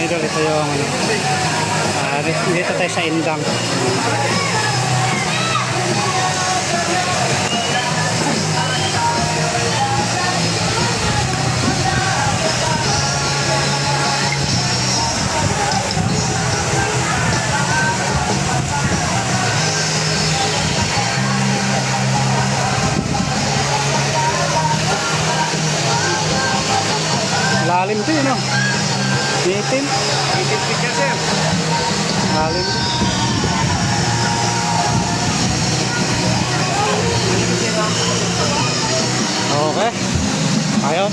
idol, ito yung ano, dito tayo sa Indang. Lalim to yun, no? Itim. Itim picture, sir. Lalim. Okay. Ayun.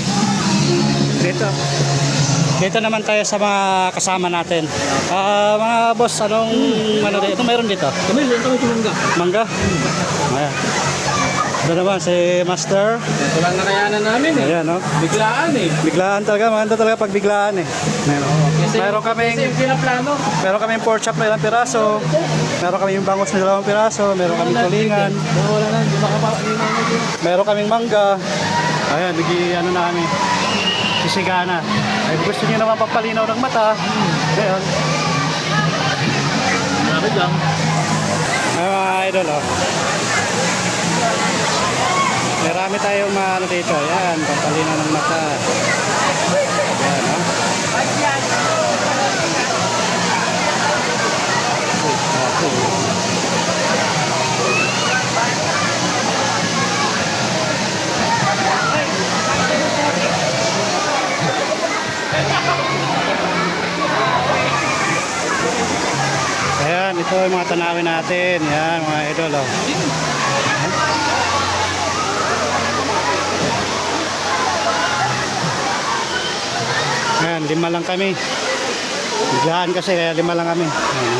Dito naman tayo sa mga kasama natin. Mga boss, anong ano meron dito? Kami mangga. Mangga? Ayan. Ito naman si Master. Ito lang nakayanan namin eh. Ayan, no? Biglaan eh. Biglaan talaga, maganda talaga pag biglaan eh. Meron kaming pinaplano. Meron kaming pork chop na ilang piraso. Meron kaming bangos na 2 piraso. Meron kaming tulingan. Wala na, hindi makapakain. Meron kaming mangga. Ayan, ano namin. Sisigana. Ay, gusto niyo naman papalinaw ng mata. Ayan. Marami lang. Ay, mga idol, oh. Marami tayong ano dito. Ayan, papalinaw ng mata. Ayan, oh. Ayan, ito yung mga tanawin natin. Ayan, mga idol, oh. Ayan, 5 lang kami. Biglaan kasi, kaya 5 lang kami. Ayan,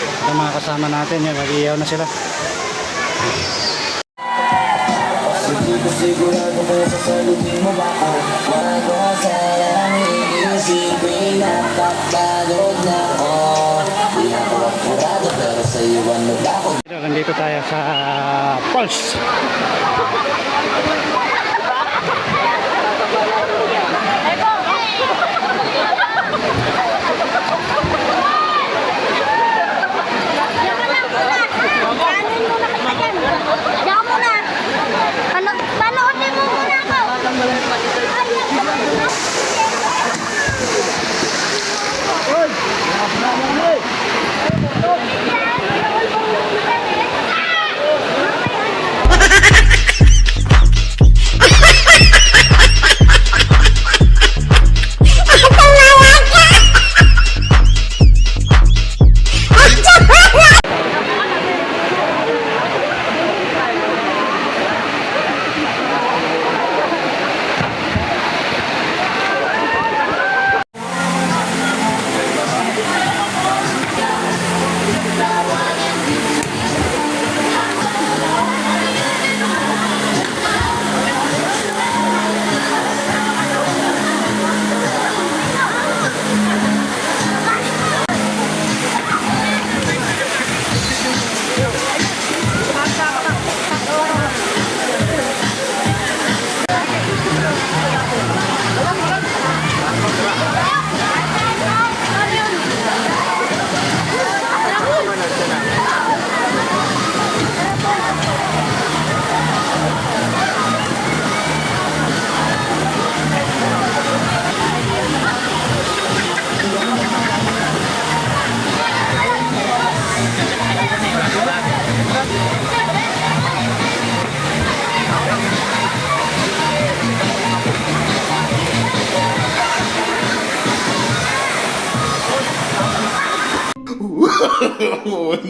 ito mga kasama natin. Yan, mag-iyaw na sila. Hindi ko sigurado kung sasalutin mo ba ako. Bago sayang iisipin at papagod na ako. Di ako apurado pero sa iwan mo ba ako. Nandito tayo sa Pulse. Panoorin mo muna ako.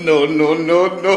No, no, no, no.